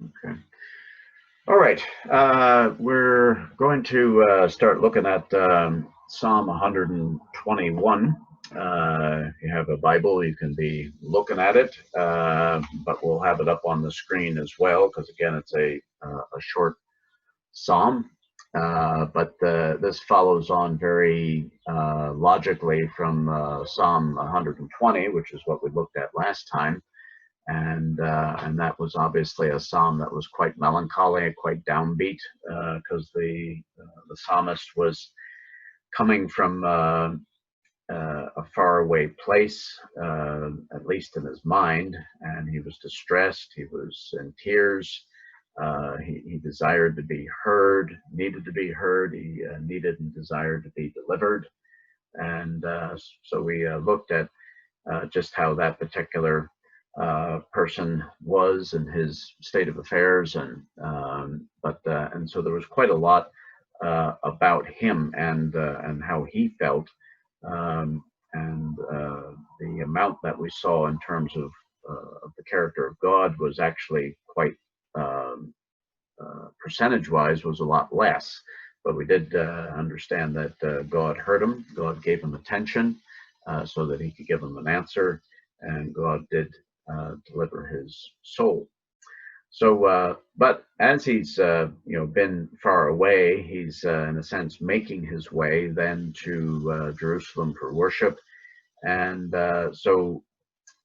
Okay. All right. We're going to start looking at Psalm 121. If you have a Bible, you can be looking at it, but we'll have it up on the screen as well, because again, it's a short psalm. But this follows on very logically from Psalm 120, which is what we looked at last time. And that was obviously a psalm that was quite melancholy, quite downbeat, because the psalmist was coming from a faraway place, at least in his mind, and he was distressed. He was in tears. He desired to be heard, needed to be heard. He needed and desired to be delivered. And so we looked at just how that particular person was and his state of affairs, and so there was quite a lot about him and how he felt, and the amount that we saw in terms of the character of God was actually quite percentage-wise was a lot less. But we did understand that God heard him, God gave him attention so that he could give him an answer, and God did deliver his soul. So, but as he's been far away, he's in a sense making his way then to Jerusalem for worship, and so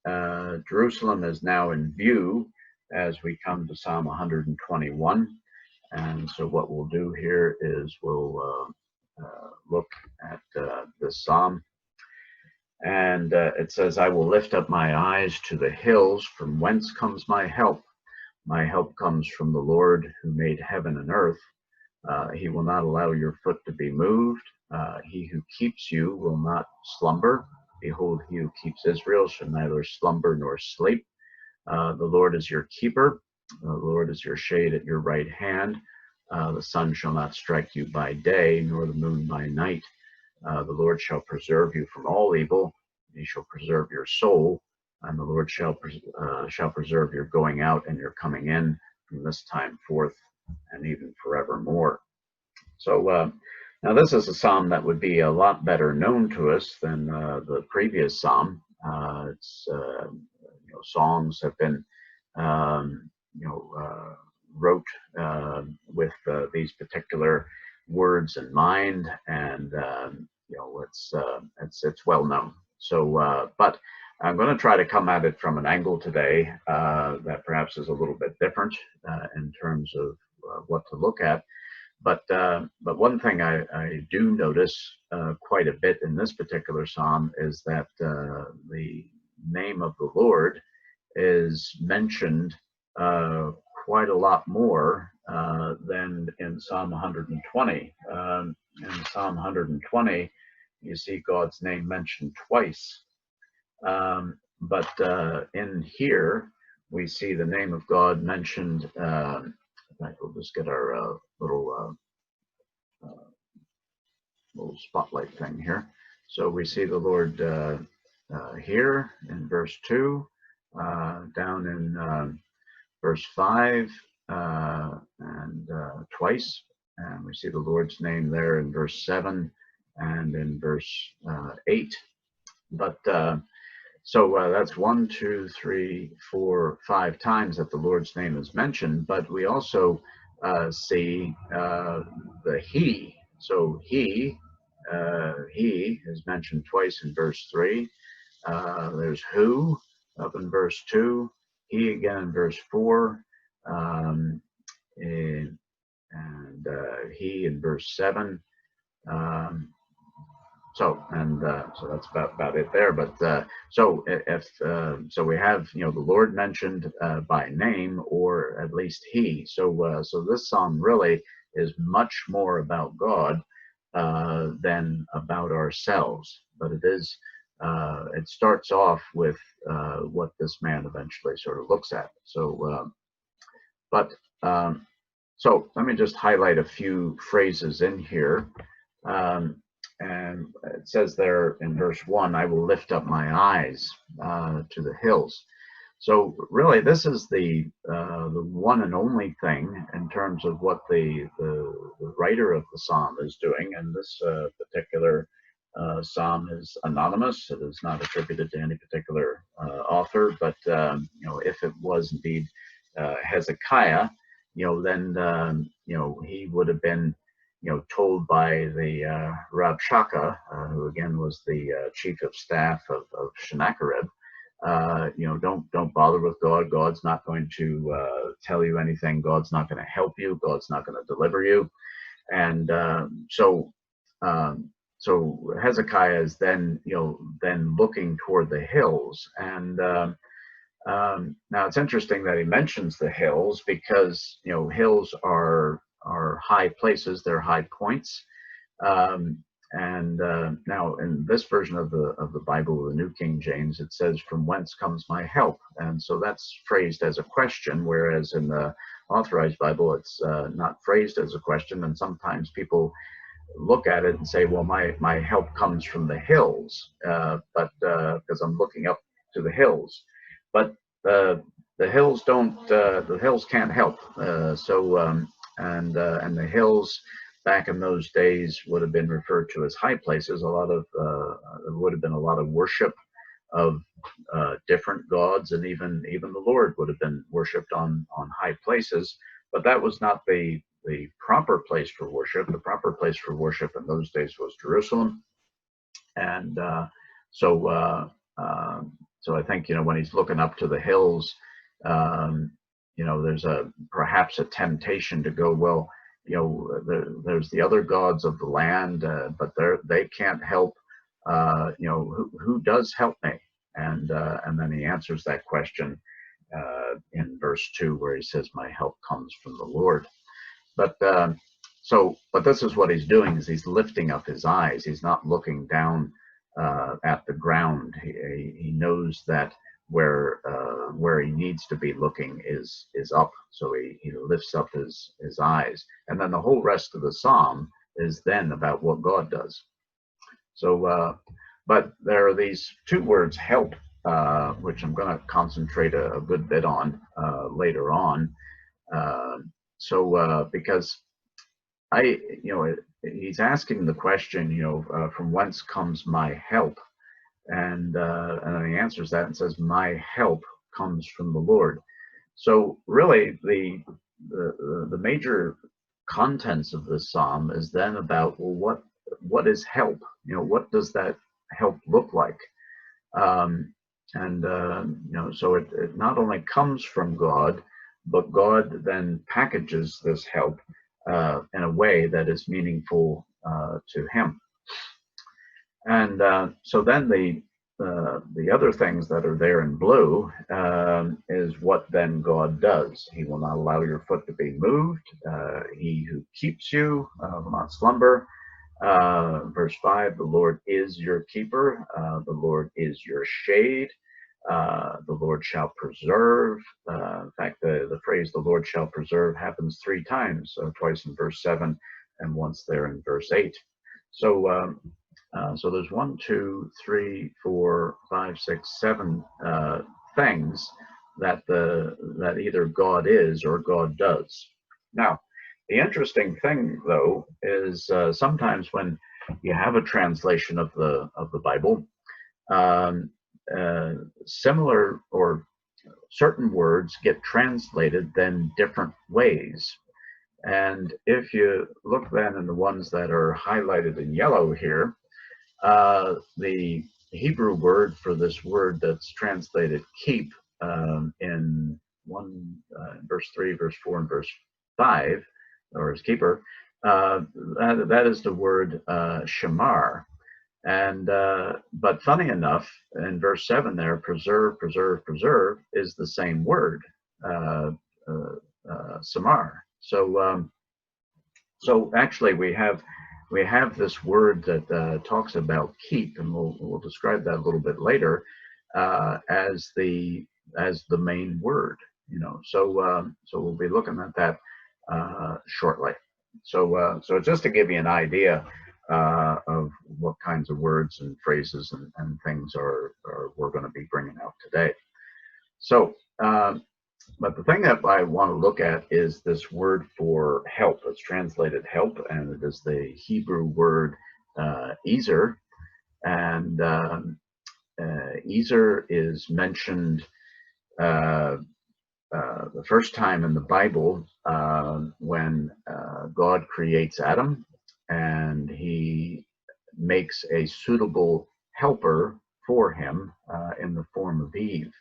Jerusalem is now in view as we come to Psalm 121. And so what we'll do here is we'll look at this psalm. And it says, I will lift up my eyes to the hills, from whence comes my help. My help comes from the Lord who made heaven and earth. He will not allow your foot to be moved. He who keeps you will not slumber. Behold, he who keeps Israel shall neither slumber nor sleep. The Lord is your keeper. The Lord is your shade at your right hand. The sun shall not strike you by day, nor the moon by night. The Lord shall preserve you from all evil. He shall preserve your soul, and the Lord shall preserve your going out and your coming in from this time forth and even forevermore. So now this is a psalm that would be a lot better known to us than the previous psalm. Songs have been wrote with these particular words in mind, and it's well known. So, but I'm going to try to come at it from an angle today that perhaps is a little bit different in terms of what to look at. But one thing I do notice quite a bit in this particular psalm is that the name of the Lord is mentioned quite a lot more than in Psalm 120. In Psalm 120, you see God's name mentioned twice. But in here, we see the name of God mentioned. In fact, we'll just get our little spotlight thing here. So we see the Lord here in verse 2, down in verse 5, and twice. And we see the Lord's name there in verse 7 and in verse 8. But so that's 1, 2, 3, 4, 5 times that the Lord's name is mentioned. But we also see the He. So He is mentioned twice in verse 3. There's who up in verse 2. He again in verse 4. And he in verse 7. So that's about it there. But so we have the Lord mentioned by name, or at least He. So this psalm really is much more about God than about ourselves. But it starts off with what this man eventually sort of looks at. So so let me just highlight a few phrases in here. And it says there in verse 1, I will lift up my eyes to the hills. So really, this is the one and only thing in terms of what the writer of the psalm is doing. And this particular psalm is anonymous. It is not attributed to any particular author. But if it was indeed Hezekiah, then he would have been told by the Rabshakeh, who again was the chief of staff of Sennacherib. Don't bother with God. God's not going to tell you anything. God's not going to help you. God's not going to deliver you. And so Hezekiah is then looking toward the hills. And now it's interesting that he mentions the hills, because hills are high places. They're high points. And now in this version of the Bible, the New King James, it says, "From whence comes my help?" And so that's phrased as a question, whereas in the Authorized Bible, it's not phrased as a question. And sometimes people look at it and say, well, my help comes from the hills, but because I'm looking up to the hills. But the hills don't, the hills can't help. And the hills back in those days would have been referred to as high places. There would have been a lot of worship of different gods, and even the Lord would have been worshipped on high places. But that was not the proper place for worship. The proper place for worship in those days was Jerusalem. And so I think when he's looking up to the hills, there's perhaps a temptation to go, well, there's the other gods of the land, but they can't help. Who does help me? And then he answers that question in verse 2, where he says, "My help comes from the Lord." But this is what he's doing: is he's lifting up his eyes. He's not looking down at the ground. He knows that where he needs to be looking is up. So he lifts up his eyes, and then the whole rest of the psalm is then about what God does. So, but there are these two words, help, which I'm going to concentrate a good bit on later on. Because he's asking the question, from whence comes my help? And then he answers that and says, "My help comes from the Lord." So really, the major contents of this psalm is then about, well, what is help? What does that help look like? So it not only comes from God, but God then packages this help in a way that is meaningful to him. And so then the other things that are there in blue is what then God does. He will not allow your foot to be moved. He who keeps you will not slumber. Verse 5, the Lord is your keeper. The Lord is your shade. The Lord shall preserve. In fact, the phrase "the Lord shall preserve" happens 3 times, twice in verse 7 and once there in verse 8. So there's 1, 2, 3, 4, 5, 6, 7 things that either God is or God does. Now, the interesting thing, though, is sometimes when you have a translation of the Bible, similar or certain words get translated then different ways. And if you look then in the ones that are highlighted in yellow here, the Hebrew word for this word that's translated keep in verse 3, verse 4, and verse 5, or as keeper, that is the word shamar. And but funny enough, in verse 7 there, preserve, preserve, preserve is the same word, samar. So actually we have this word that talks about keep, and we'll describe that a little bit later, as the main word. So we'll be looking at that shortly. So just to give you an idea of what kinds of words and phrases and things we're going to be bringing out today. So, but the thing that I want to look at is this word for help. It's translated help, and it is the Hebrew word ezer. And ezer is mentioned uh, the first time in the Bible when God creates Adam, and he makes a suitable helper for him in the form of Eve.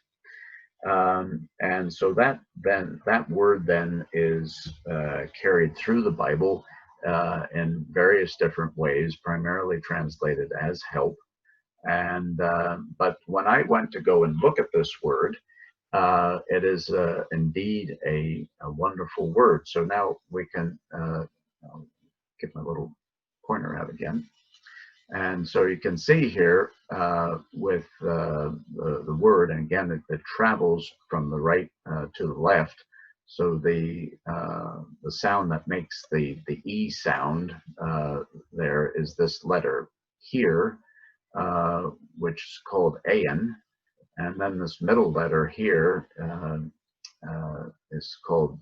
And so that word then is carried through the Bible in various different ways, primarily translated as help. And but when I went to go and look at this word, it is indeed a wonderful word. So now we can I'll get my little pointer out again. And so you can see here with the word, and again, it travels from the right to the left. So the sound that makes the E sound there is this letter here, which is called An, and then this middle letter here is called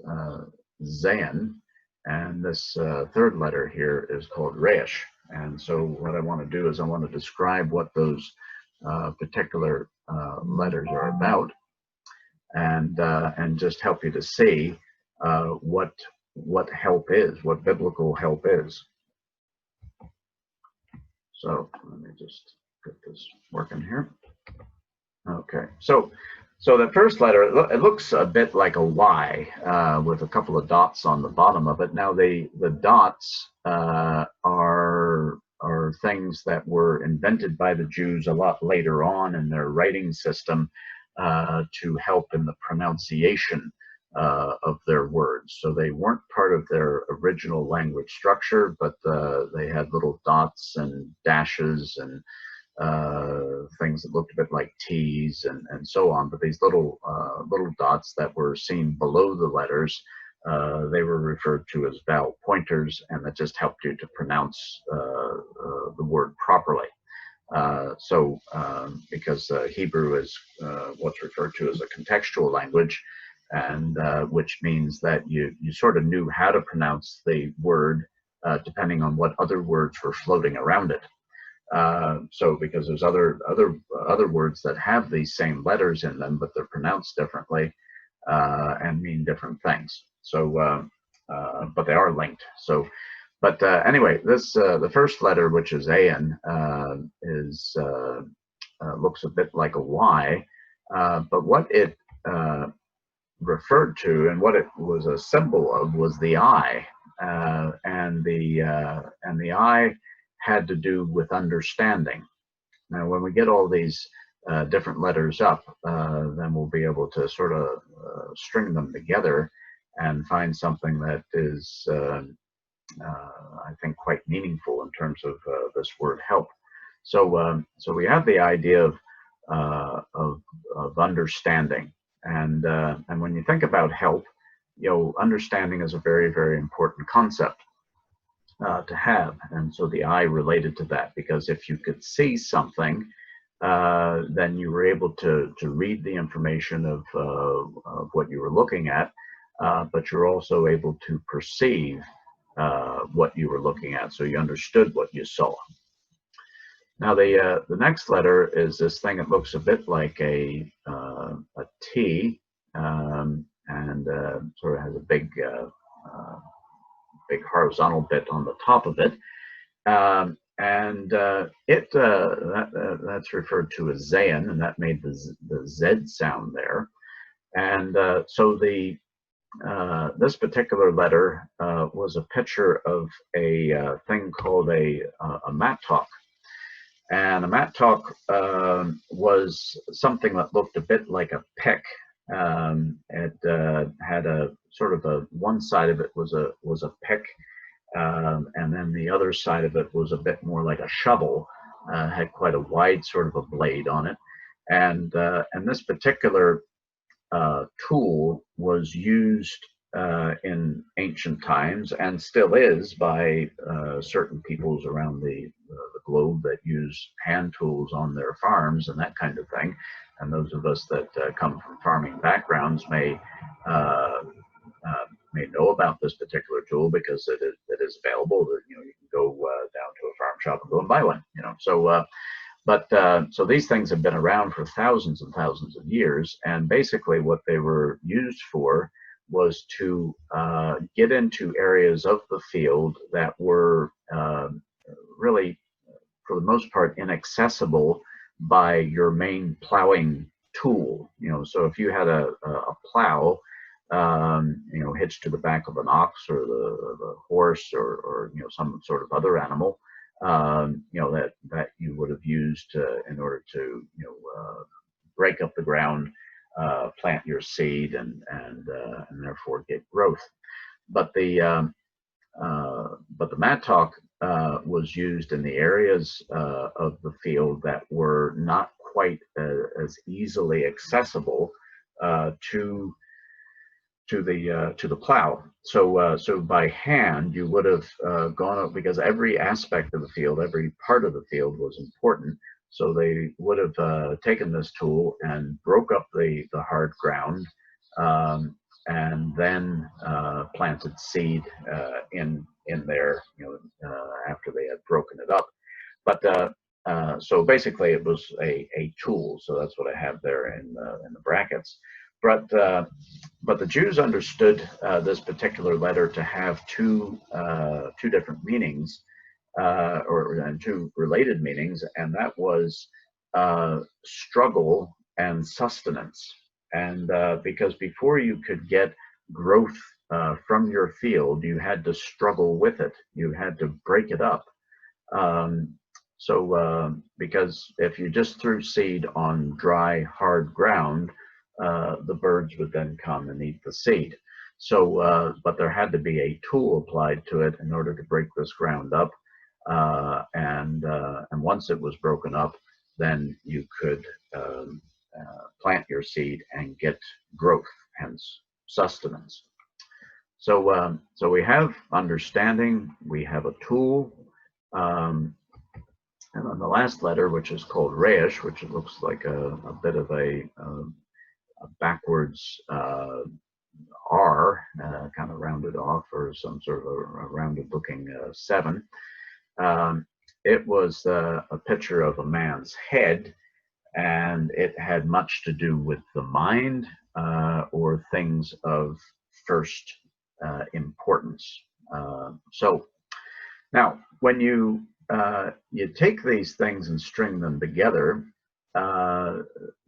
Zan, and this third letter here is called Resh. And so what I want to do is I want to describe what those particular letters are about, and just help you to see what help is, what biblical help is. So let me just get this working here. Okay, so the first letter, it looks a bit like a Y with a couple of dots on the bottom of it. Now the dots are things that were invented by the Jews a lot later on in their writing system to help in the pronunciation of their words. So they weren't part of their original language structure, but they had little dots and dashes and things that looked a bit like T's and so on, but these little dots that were seen below the letters, they were referred to as vowel pointers, and that just helped you to pronounce the word properly. Because Hebrew is what's referred to as a contextual language, and which means that you sort of knew how to pronounce the word depending on what other words were floating around it. So because there's other words that have these same letters in them, but they're pronounced differently and mean different things. So, but they are linked. So, but anyway, this the first letter, which is An, is looks a bit like a Y, but what it referred to and what it was a symbol of was the I, and the I had to do with understanding. Now, when we get all these different letters up, then we'll be able to sort of string them together and find something that is, I think, quite meaningful in terms of this word help. So, so we have the idea of understanding, and when you think about help, understanding is a very, very important concept to have, and so the eye related to that, because if you could see something, then you were able to read the information of what you were looking at, but you're also able to perceive what you were looking at, so you understood what you saw. Now the next letter is this thing that looks a bit like a T, and sort of has a big horizontal bit on the top of it, and that's referred to as Zayin, and that made the Z sound there. And so this particular letter was a picture of a thing called a mattock. And a mattock was something that looked a bit like a pick. It had a sort of one side of it was a pick, and then the other side of it was a bit more like a shovel. Had quite a wide sort of a blade on it, and this particular tool was used in ancient times and still is by certain peoples around the the globe that use hand tools on their farms and that kind of thing. And those of us that come from farming backgrounds uh, may know about this particular tool because it is available. You know, you can go down to a farm shop and go and buy one. You know, so so these things have been around for thousands and thousands of years, and basically what they were used for was to get into areas of the field that were really, for the most part, inaccessible by your main plowing tool. You know, so if you had a plow, you know, hitched to the back of an ox or the horse or you know, some sort of other animal, you know, that you would have used in order to, you know, break up the ground, plant your seed, and therefore get growth. But the mattock was used in the areas of the field that were not quite as easily accessible to the plow. So by hand you would have gone up, because every aspect of the field, every part of the field was important. So they would have taken this tool and broke up the hard ground, and then planted seed in there, you know, after they had broken it up. But so basically it was a tool. So that's what I have there in the brackets. But the Jews understood this particular letter to have two different meanings, and two related meanings, and that was struggle and sustenance. And because before you could get growth from your field, you had to struggle with it. You had to break it up. Because if you just threw seed on dry, hard ground, the birds would then come and eat the seed. So, but there had to be a tool applied to it in order to break this ground up. And once it was broken up, then you could plant your seed and get growth, hence sustenance. So, so we have understanding, we have a tool, and then the last letter, which is called Reish, which it looks like a bit of a backwards R, kind of rounded off, or some sort of a rounded looking 7. It was a picture of a man's head, and it had much to do with the mind, or things of first importance. So now, when you take these things and string them together,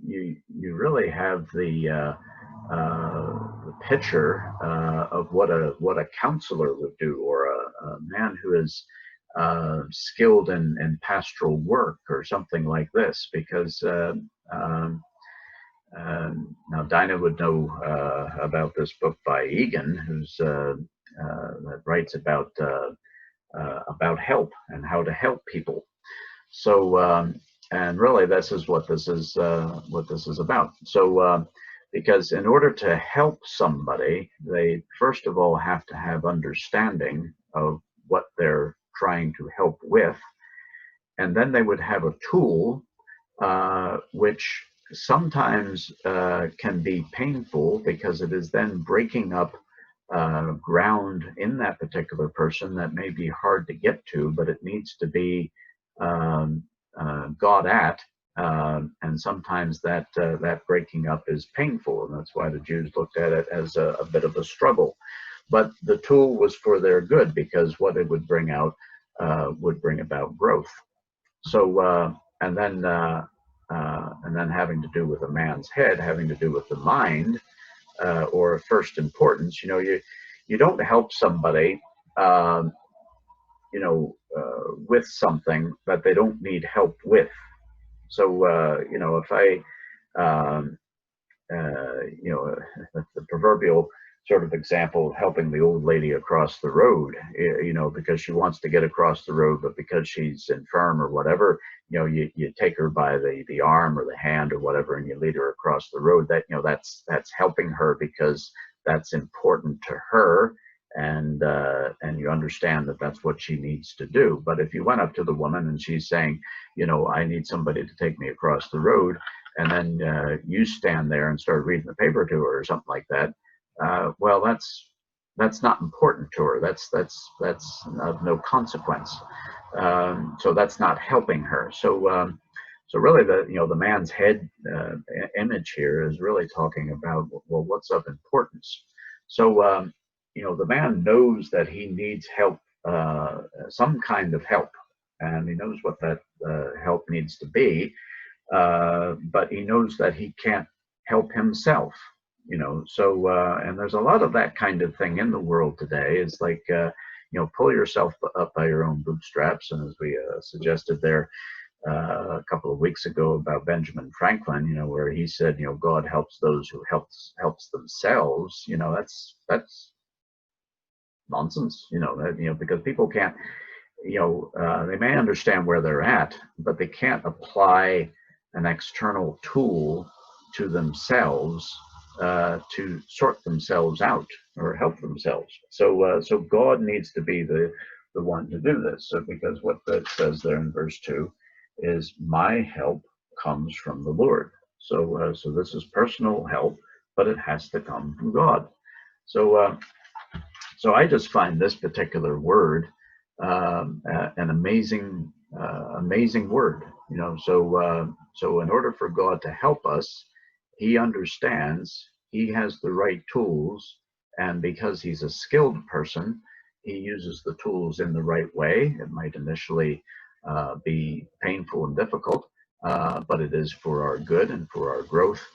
you really have the picture of what a counselor would do, or a man who is skilled in pastoral work, or something like this. Because now Dinah would know about this book by Egan, who's that writes about help and how to help people. So, and really, this is what this is about. So, because in order to help somebody, they first of all have to have understanding of what they're trying to help with, and then they would have a tool, which sometimes can be painful, because it is then breaking up ground in that particular person that may be hard to get to, but it needs to be got at, and sometimes that breaking up is painful, and that's why the Jews looked at it as a bit of a struggle. But the tool was for their good, because what it would bring out would bring about growth. So and then having to do with a man's head, having to do with the mind, or first importance. You know, you don't help somebody, you know, with something that they don't need help with. So, you know, if I, you know, the proverbial sort of example of helping the old lady across the road, you know, because she wants to get across the road, but because she's infirm or whatever, you know, you take her by the arm or the hand or whatever, and you lead her across the road. That, you know, that's helping her, because that's important to her, and you understand that that's what she needs to do. But if you went up to the woman and she's saying, I need somebody to take me across the road, and then you stand there and start reading the paper to her or something like that, well, that's not important to her. That's of no consequence. So that's not helping her. So really, the man's head image here is really talking about, well, what's of importance. So the man knows that he needs help, some kind of help, and he knows what that help needs to be, but he knows that he can't help himself. So and there's a lot of that kind of thing in the world today. It's like pull yourself up by your own bootstraps, and as we suggested there a couple of weeks ago about Benjamin Franklin, where he said, God helps those who helps themselves. That's nonsense. Because people can't, they may understand where they're at, but they can't apply an external tool to themselves to sort themselves out or help themselves. So God needs to be the one to do this. So because what that says there in verse 2 is, my help comes from the Lord. So this is personal help, but it has to come from God. So I just find this particular word an amazing word. So in order for God to help us, he understands he has the right tools, and because he's a skilled person, he uses the tools in the right way. It might initially be painful and difficult, but it is for our good and for our growth,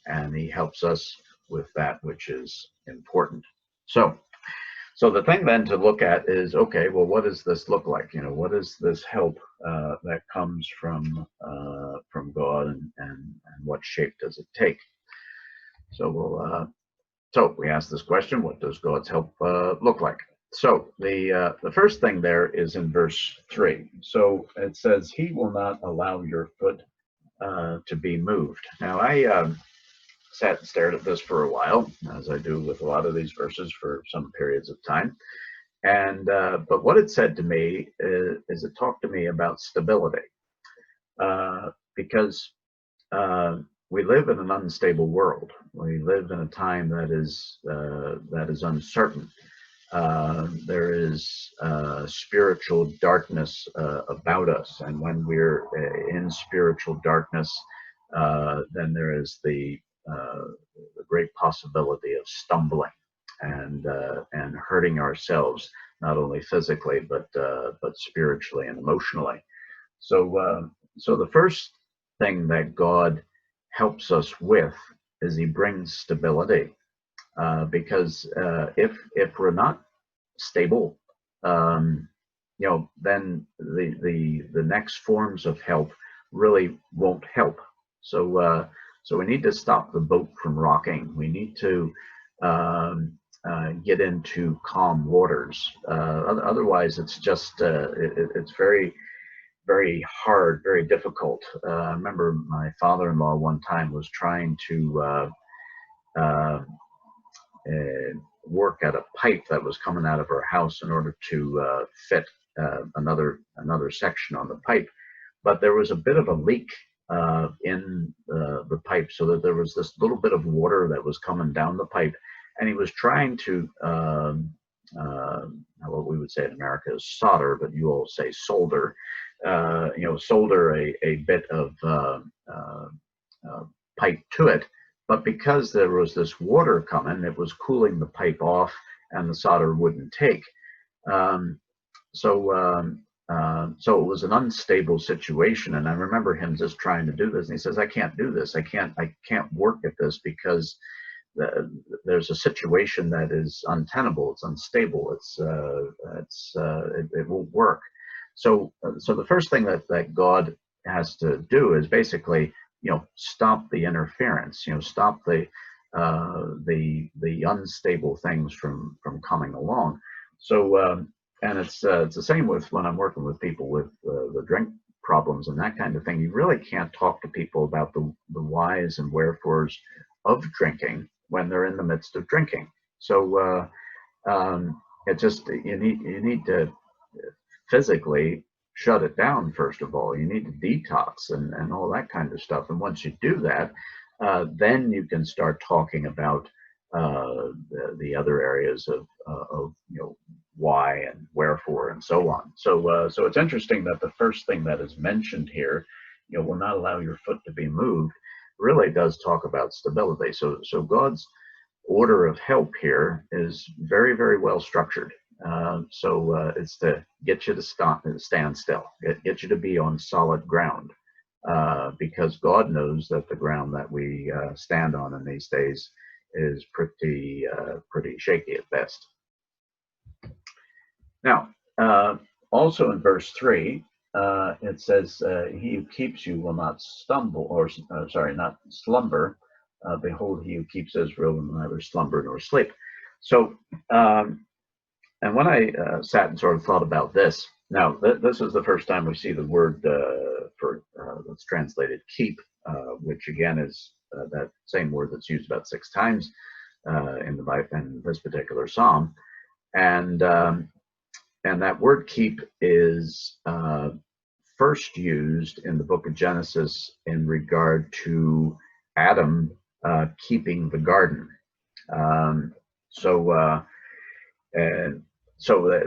and he helps us with that which is important. So the thing then to look at is, okay, well, what does this look like? What is this help that comes from God, and what shape does it take? So we ask this question: what does God's help look like? So the first thing there is in verse 3. So it says, he will not allow your foot to be moved. Now I sat and stared at this for a while, as I do with a lot of these verses for some periods of time. And but what it said to me is it talked to me about stability, because we live in an unstable world. We live in a time that is uncertain. There is spiritual darkness about us, and when we're in spiritual darkness, then there is the great possibility of stumbling and hurting ourselves, not only physically but spiritually and emotionally. So the first thing that God helps us with is he brings stability. Because if we're not stable, then the next forms of help really won't help. So we need to stop the boat from rocking. We need to get into calm waters. Otherwise, it's just it's very, very hard, very difficult. I remember my father-in-law one time was trying to work at a pipe that was coming out of her house in order to fit another section on the pipe, but there was a bit of a leak in the pipe, so that there was this little bit of water that was coming down the pipe, and he was trying to what we would say in America is solder, but you all say solder. Solder a bit of pipe to it. But because there was this water coming, it was cooling the pipe off, and the solder wouldn't take. So it was an unstable situation. And I remember him just trying to do this, and he says, "I can't do this. I can't work at this because there's a situation that is untenable. It's unstable. It won't work." So the first thing that God has to do is basically, stop the interference, stop the unstable things from coming along. So and it's the same with when I'm working with people with the drink problems and that kind of thing. You really can't talk to people about the whys and wherefores of drinking when they're in the midst of drinking. So It just you need to physically shut it down. First of all, you need to detox and all that kind of stuff. And once you do that, then you can start talking about the other areas of why and wherefore and so on. So it's interesting that the first thing that is mentioned here, will not allow your foot to be moved, really does talk about stability. So God's order of help here is very, very well structured. It's to get you to stand still, get you to be on solid ground, because God knows that the ground that we stand on in these days is pretty shaky at best. Now, also in verse 3, it says, "He who keeps you will not stumble, or not slumber. Behold, he who keeps Israel will neither slumber nor sleep." So, and when I sat and sort of thought about this, now this is the first time we see the word for that's translated "keep," which again is that same word that's used about 6 times in the Bible in this particular psalm, and that word "keep" is first used in the book of Genesis in regard to Adam keeping the garden. So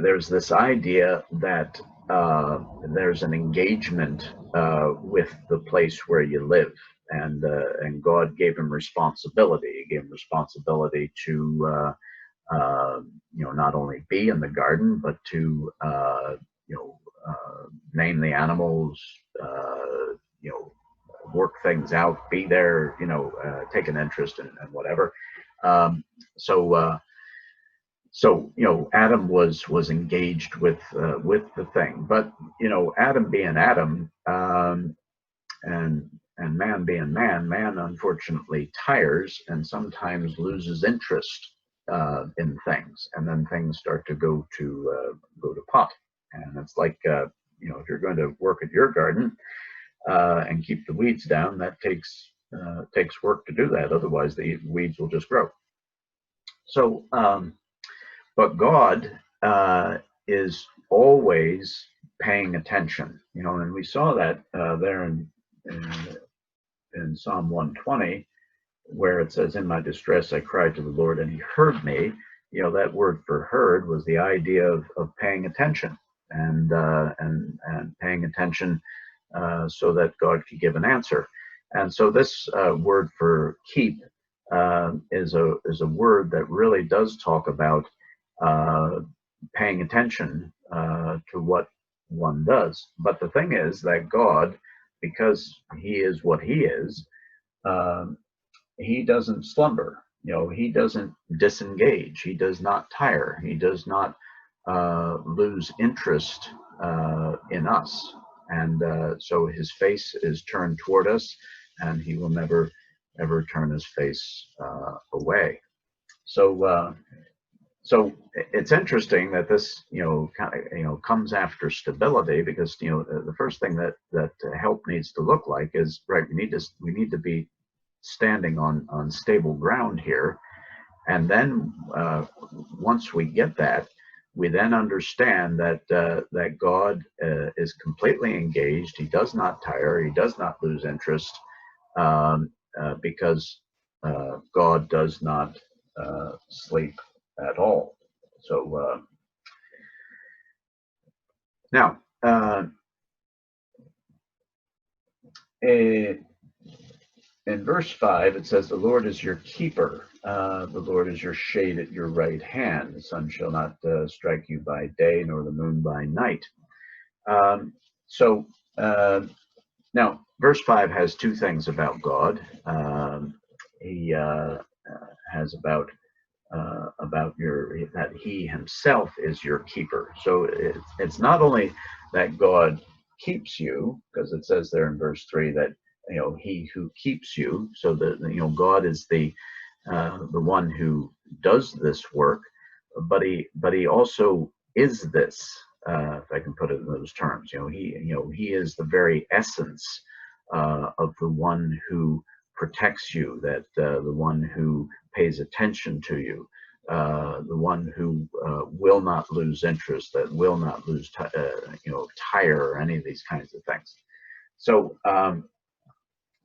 there's this idea that there's an engagement with the place where you live, and God gave him responsibility. He gave him responsibility to not only be in the garden, but to name the animals, work things out, be there, take an interest in whatever. So Adam was engaged with the thing, but Adam being Adam, and man being man unfortunately tires and sometimes loses interest in things, and then things start to go to pot. And it's like if you're going to work at your garden and keep the weeds down, that takes work to do that. Otherwise, the weeds will just grow. So, but God is always paying attention, and we saw that there in Psalm 120, where it says, "In my distress I cried to the Lord, and He heard me." That word for "heard" was the idea of paying attention, and paying attention so that God could give an answer. And so this word for "keep" is a word that really does talk about paying attention to what one does. But the thing is that God, because He is what He is, He doesn't slumber. He doesn't disengage. He does not tire. He does not lose interest in us. And so His face is turned toward us, and He will never ever turn His face away. So it's interesting that this kind of comes after stability, because the first thing that help needs to look like is, right, we need to be standing on stable ground here. And then once we get that, we then understand that God is completely engaged. He does not tire. He does not lose interest, because God does not sleep at all. So now, in verse 5, it says, "The Lord is your keeper. The Lord is your shade at your right hand. The sun shall not strike you by day, nor the moon by night." Now, verse 5 has 2 things about God. He has about that He Himself is your keeper. So it's not only that God keeps you, because it says there in verse 3 that He who keeps you. So that God is the one who does this work, but He also is this. If I can put it in those terms, He is the very essence of the one who protects you, that the one who pays attention to you, the one who will not lose interest, that will not lose, tire, or any of these kinds of things. So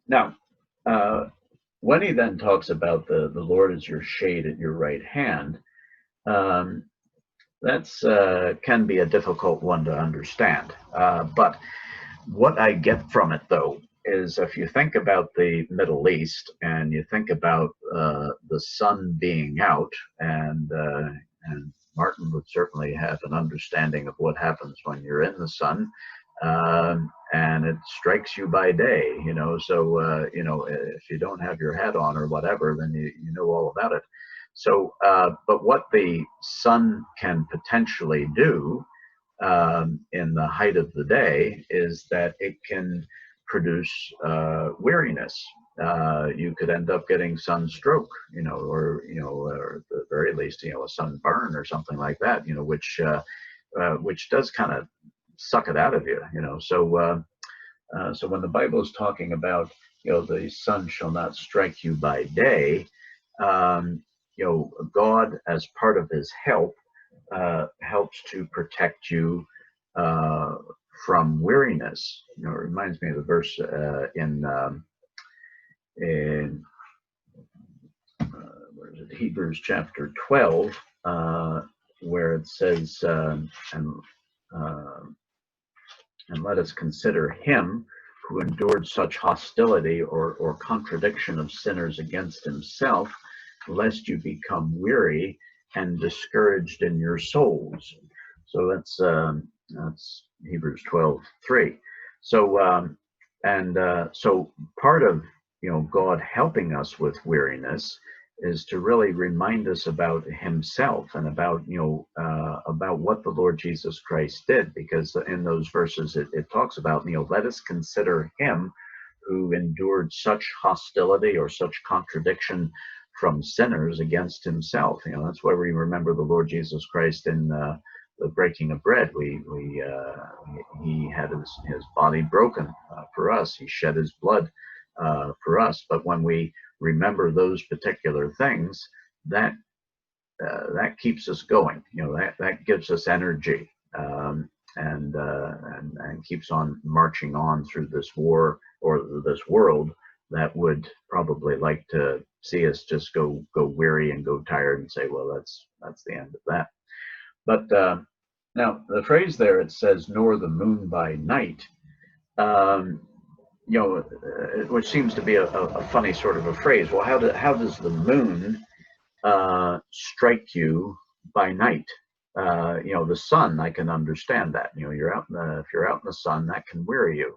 now, when he then talks about the Lord is your shade at your right hand, um, that's can be a difficult one to understand. But what I get from it, though, is if you think about the Middle East and you think about the sun being out, and Martin would certainly have an understanding of what happens when you're in the sun, and it strikes you by day, So if you don't have your hat on or whatever, then you know all about it. So, but what the sun can potentially do in the height of the day is that it can produce weariness. You could end up getting sunstroke, or at the very least, a sunburn or something like that, which does kind of suck it out of you, So when the Bible is talking about, the sun shall not strike you by day, God, as part of His help, helps to protect you from weariness. It reminds me of the verse in where is it? Hebrews chapter 12, where it says, and let us consider Him who endured such hostility or contradiction of sinners against Himself, lest you become weary and discouraged in your souls. So that's Hebrews 12:3. So so part of God helping us with weariness is to really remind us about Himself and about what the Lord Jesus Christ did, because in those verses it talks about let us consider Him who endured such hostility or such contradiction from sinners against Himself. That's why we remember the Lord Jesus Christ in the breaking of bread. He had his body broken for us. He shed His blood for us. But when we remember those particular things, that keeps us going. That gives us energy, and keeps on marching on through this war or this world that would probably like to see us just go weary and go tired and say, well, that's the end of that. But now the phrase there, it says, nor the moon by night, which seems to be a funny sort of a phrase. Well, how does the moon strike you by night? The sun, I can understand that. If you're out in the sun, that can weary you.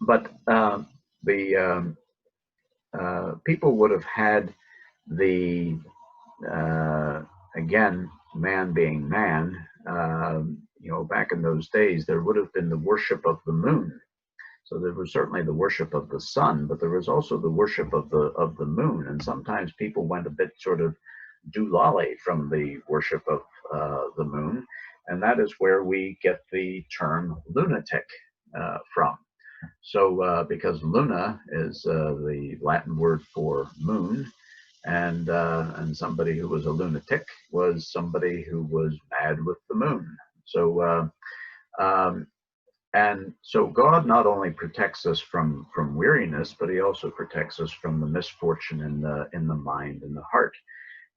But the people would have had the again, man being man. Back in those days, there would have been the worship of the moon. So there was certainly the worship of the sun, but there was also the worship of the moon. And sometimes people went a bit sort of doolally from the worship of the moon, and that is where we get the term lunatic from. So because luna is the Latin word for moon, and somebody who was a lunatic was somebody who was mad with the moon. So and so God not only protects us from weariness, but He also protects us from the misfortune in the mind and the heart.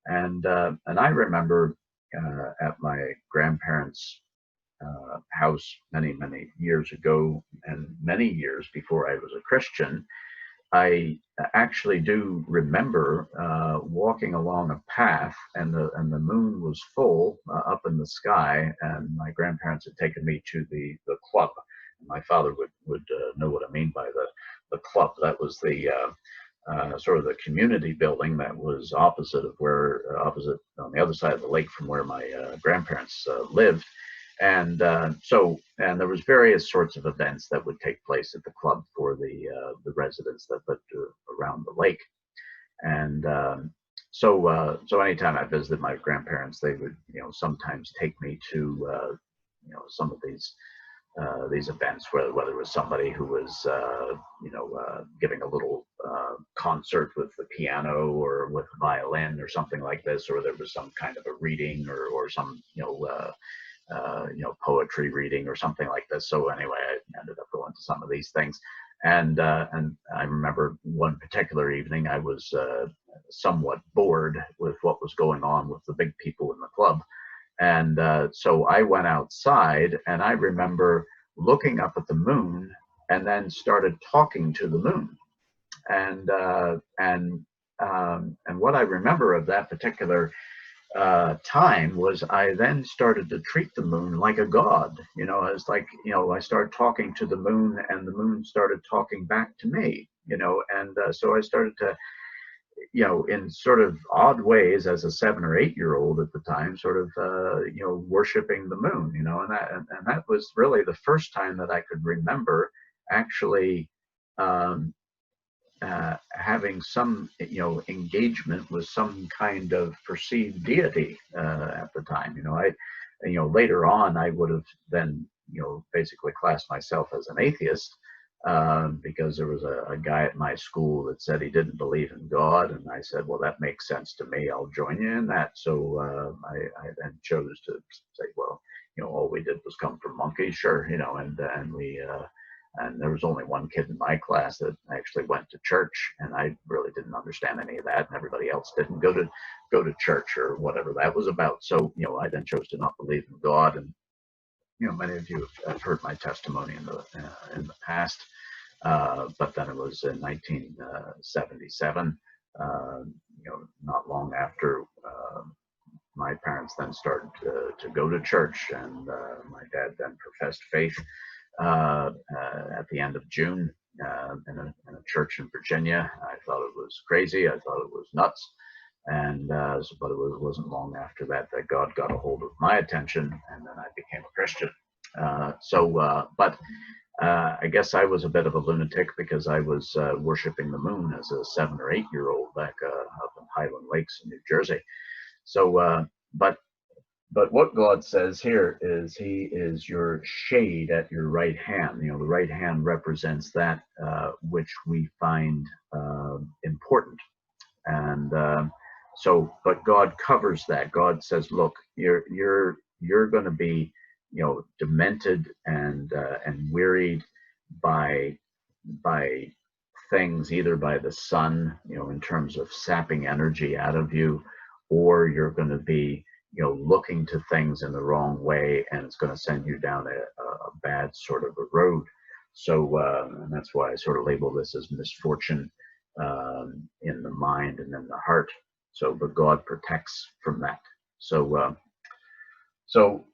And I remember at my grandparents' house many years ago, and many years before I was a Christian, I actually do remember walking along a path, and the moon was full up in the sky, and my grandparents had taken me to the club. My father would know what I mean by the club. That was the sort of the community building that was opposite on the other side of the lake from where my grandparents lived. And and there was various sorts of events that would take place at the club for the residents that lived around the lake. And so anytime I visited my grandparents, they would sometimes take me to some of these events, whether it was somebody who was giving a little concert with the piano or with violin or something like this, or there was some kind of a reading or some poetry reading or something like this. So anyway, I ended up going to some of these things, and I remember one particular evening I was somewhat bored with what was going on with the big people in the club, and so I went outside, and I remember looking up at the moon and then started talking to the moon, and what I remember of that particular time was I then started to treat the moon like a god. It's like, I started talking to the moon and the moon started talking back to me, and so I started to, in sort of odd ways as a 7 or 8 year old at the time, sort of, worshiping the moon, and that was really the first time that I could remember actually having some, engagement with some kind of perceived deity at the time. Later on, I would have then, basically classed myself as an atheist because there was a guy at my school that said he didn't believe in God, and I said, well, that makes sense to me. I'll join you in that. So I then chose to say, well, all we did was come from monkeys, sure, and we. And there was only one kid in my class that actually went to church, and I really didn't understand any of that, and everybody else didn't go to church or whatever that was about. So, I then chose to not believe in God, and many of you have heard my testimony in the past. But then it was in 1977, not long after my parents then started to go to church, and my dad then professed faith at the end of June in a church in Virginia. I thought it was crazy. I thought it was nuts. And but it wasn't long after that God got a hold of my attention, and then I became a Christian. But I guess I was a bit of a lunatic because I was worshiping the moon as a 7 or 8 year old back up in Highland Lakes in New Jersey. So, but what God says here is He is your shade at your right hand. The right hand represents that which we find important, and but God covers that. God says, "Look, you're going to be, demented and wearied by things, either by the sun, in terms of sapping energy out of you, or you're going to be." Looking to things in the wrong way, and it's going to send you down a bad sort of a road. So, and that's why I sort of label this as misfortune in the mind and in the heart. So, but God protects from that. So, so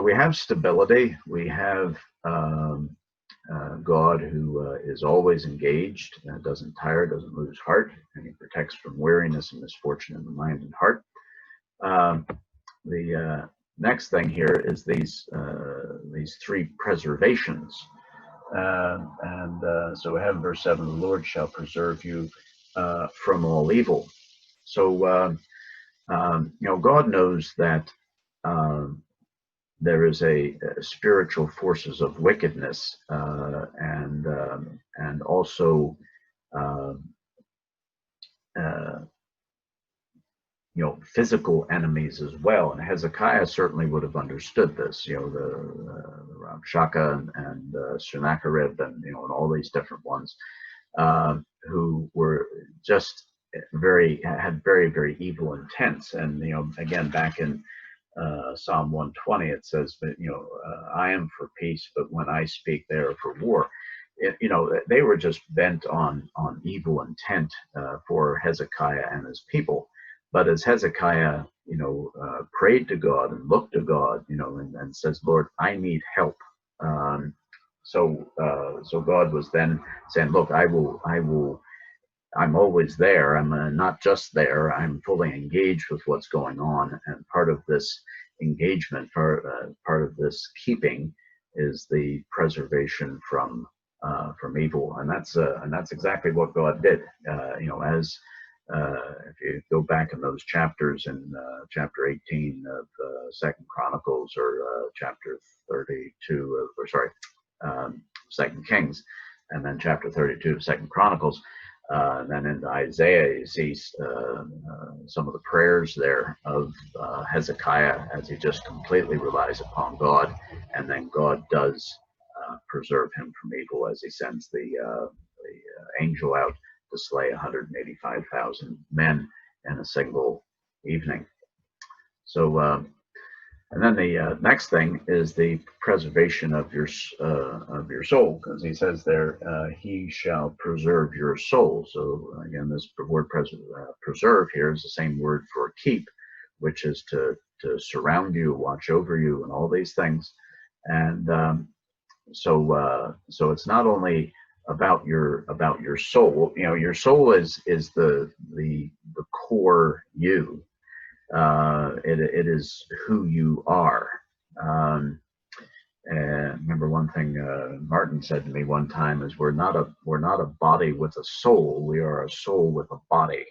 we have stability. We have God who is always engaged, doesn't tire, doesn't lose heart, and He protects from weariness and misfortune in the mind and heart. The next thing here is these three preservations, and so we have in verse 7: the Lord shall preserve you from all evil. So God knows that there is a spiritual forces of wickedness, and also physical enemies as well. And Hezekiah certainly would have understood this, the Rabshakeh and Sennacherib and, and all these different ones who were just had very, very evil intents. And, again, back in Psalm 120, it says, I am for peace, but when I speak, they are for war. They were just bent on evil intent for Hezekiah and his people. But as Hezekiah, prayed to God and looked to God, and says, Lord, I need help. So God was then saying, look, I'm always there. I'm not just there. I'm fully engaged with what's going on. And part of this engagement, part of this keeping, is the preservation from evil. And that's exactly what God did. As if you go back in those chapters in chapter 18 of Second Chronicles, or chapter 32 of, Second Kings, and then chapter 32 of Second Chronicles, And then in Isaiah, you see some of the prayers there of Hezekiah as he just completely relies upon God, and then God does preserve him from evil as he sends the angel out to slay 185,000 men in a single evening. So, and then the next thing is the preservation of your soul, because he says there, he shall preserve your soul. So again, this word preserve here is the same word for keep, which is to surround you, watch over you, and all these things. And so it's not only about your soul. You know, your soul is the core you. It is who you are. And remember one thing Martin said to me one time is we're not a body with a soul. We are a soul with a body.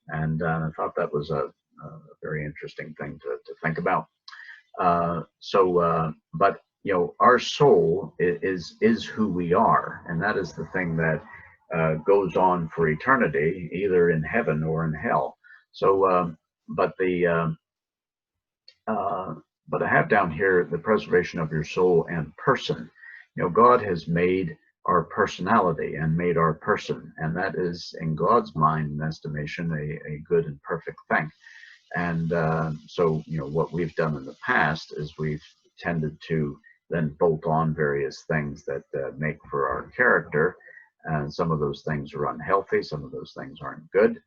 And I thought that was a very interesting thing to think about. But you know, our soul is who we are, and that is the thing that goes on for eternity, either in heaven or in hell. So, but I have down here the preservation of your soul and person. You know, God has made our personality and made our person, and that is, in God's mind and estimation, a good and perfect thing. And so, you know, what we've done in the past is we've tended to then bolt on various things that make for our character. And some of those things are unhealthy, some of those things aren't good.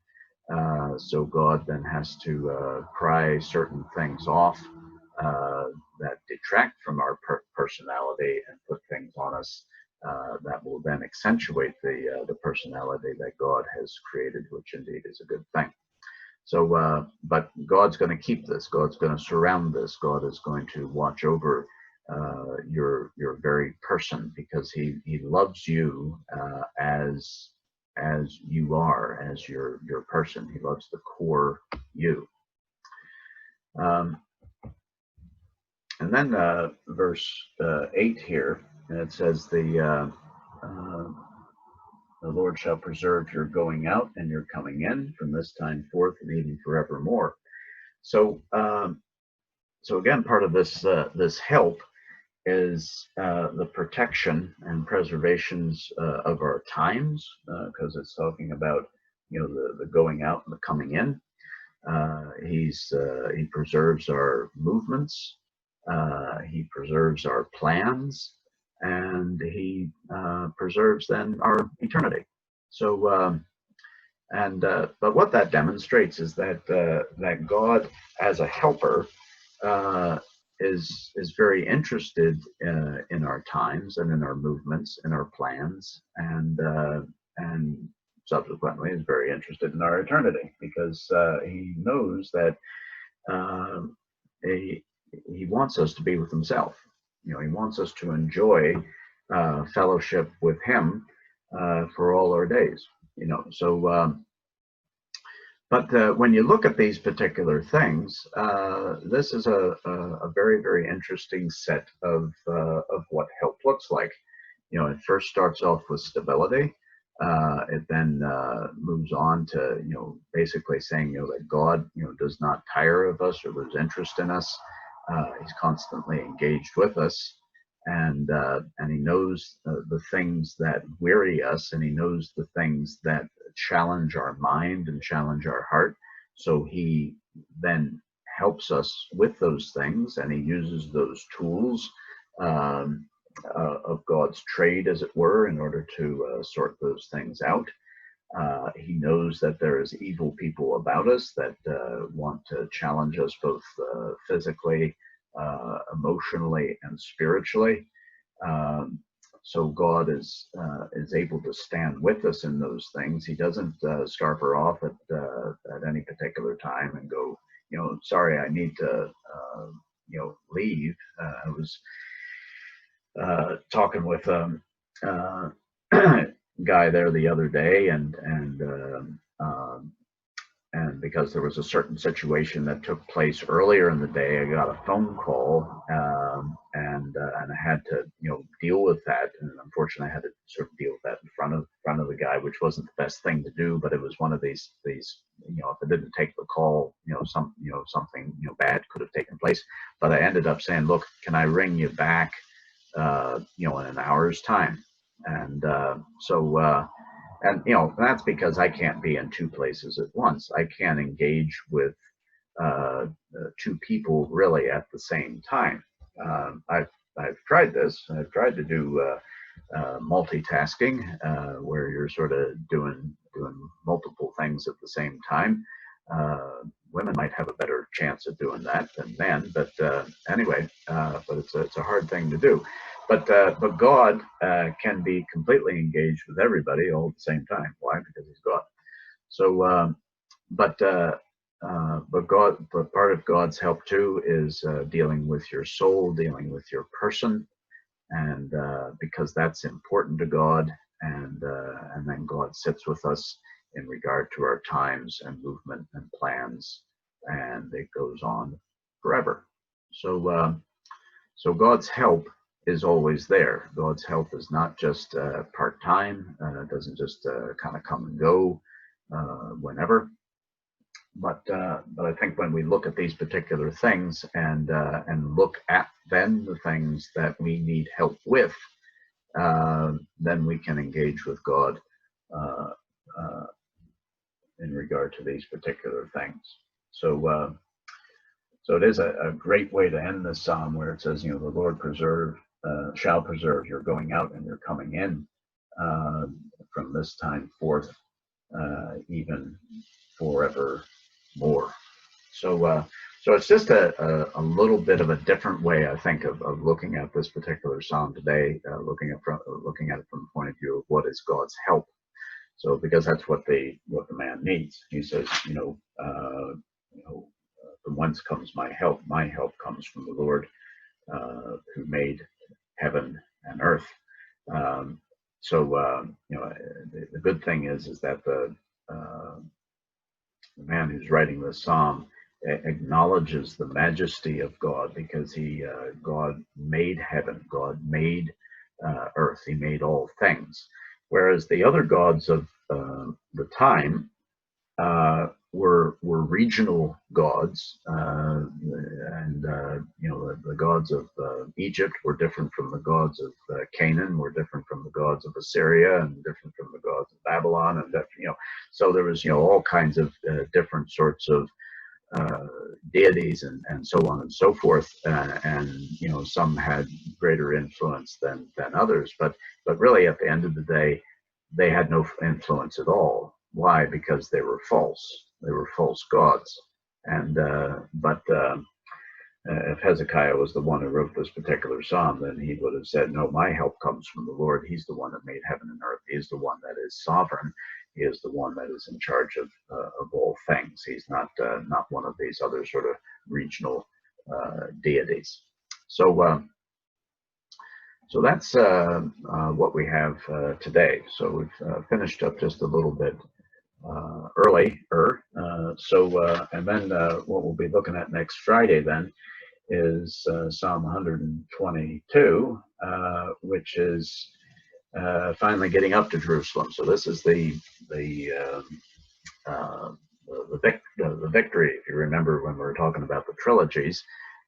So God then has to pry certain things off that detract from our personality and put things on us that will then accentuate the personality that God has created, which indeed is a good thing. So, but God's going to keep this. God's going to surround this. God is going to watch over your very person, because He loves you as you are, as your person. He loves the core you. And then verse 8 here, and it says the Lord shall preserve your going out and your coming in from this time forth and even forevermore. So, so again, part of this this help is the protection and preservations of our times, because it's talking about, you know, the going out and the coming in. He preserves our movements. He preserves our plans, and he preserves then our eternity. So, but what that demonstrates is that that God, as a helper, is very interested in our times and in our movements, in our plans, and subsequently is very interested in our eternity, because he knows that he wants us to be with himself. You know, he wants us to enjoy fellowship with him for all our days. You know, so but when you look at these particular things, this is a very, very interesting set of what help looks like. You know, it first starts off with stability. It then moves on to, you know, basically saying, you know, that God, you know, does not tire of us or lose interest in us. He's constantly engaged with us, and he knows the things that weary us, and he knows the things that challenge our mind and challenge our heart. So he then helps us with those things, and he uses those tools of God's trade, as it were, in order to sort those things out. He knows that there is evil people about us that want to challenge us both physically, emotionally, and spiritually. So God is able to stand with us in those things. He doesn't scamper off at any particular time and go, you know, sorry, I need to, you know, leave. I was talking with guy there the other day, and and because there was a certain situation that took place earlier in the day, I got a phone call, and I had to, deal with that. And unfortunately, I had to sort of deal with that in front of the guy, which wasn't the best thing to do. But it was one of these, if I didn't take the call, something, bad could have taken place. But I ended up saying, look, can I ring you back, in an hour's time? And that's because I can't be in two places at once. I can't engage with two people really at the same time. I've tried this. I've tried to do multitasking, where you're sort of doing multiple things at the same time. Women might have a better chance of doing that than men, but anyway, but it's a hard thing to do. But God can be completely engaged with everybody all at the same time. Why? Because He's God. So, but part of God's help too is dealing with your soul, dealing with your person, and because that's important to God, and then God sits with us in regard to our times and movement and plans, and it goes on forever. So God's help is always there. God's help is not just part-time. It doesn't just kind of come and go whenever. But I think when we look at these particular things and look at then the things that we need help with, then we can engage with God in regard to these particular things. So it is a great way to end this psalm, where it says, the Lord shall preserve your going out and your coming in from this time forth, even forevermore. So it's just a little bit of a different way, I think, of looking at this particular psalm today, looking at it from the point of view of what is God's help. So because that's what the man needs. He says, from whence comes my help? My help comes from the Lord, who made heaven and earth. The good thing is that the man who's writing this psalm acknowledges the majesty of God, because God made heaven, God made earth, He made all things. Whereas the other gods of the time were regional gods, and the gods of Egypt were different from the gods of Canaan, were different from the gods of Assyria, and different from the gods of Babylon, and so there was all kinds of different sorts of deities and so on and so forth, and some had greater influence than others, but really at the end of the day they had no influence at all. Why? Because they were false. They were false gods. And if Hezekiah was the one who wrote this particular psalm, then he would have said, no, my help comes from the Lord. He's the one that made heaven and earth. He is the one that is sovereign. He is the one that is in charge of all things. He's not one of these other sort of regional deities. So that's what we have today. So we've finished up just a little bit earlier. And then what we'll be looking at next Friday then is Psalm 122, which is finally getting up to Jerusalem. So this is the victory. If you remember when we were talking about the trilogies,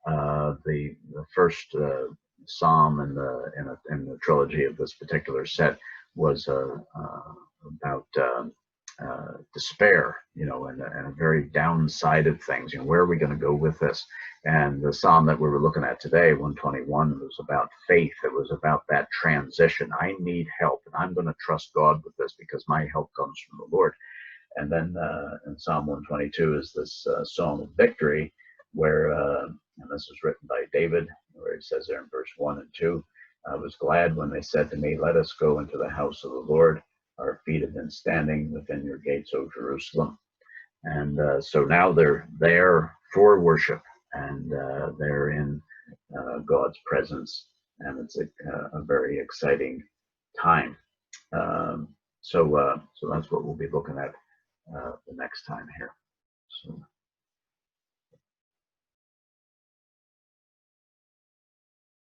the first psalm in the trilogy of this particular set was about despair, and a very downside of things. Where are we going to go with this? And the psalm that we were looking at today, 121, was about faith. It was about that transition. I need help, and I'm going to trust God with this because my help comes from the Lord. And then in Psalm 122 is this song of victory, where, and this is written by David, where he says there in verse 1 and 2, I was glad when they said to me, let us go into the house of the Lord. Our feet have been standing within your gates, O Jerusalem. And so now they're there for worship, and they're in God's presence, and it's a very exciting time. So that's what we'll be looking at the next time here. So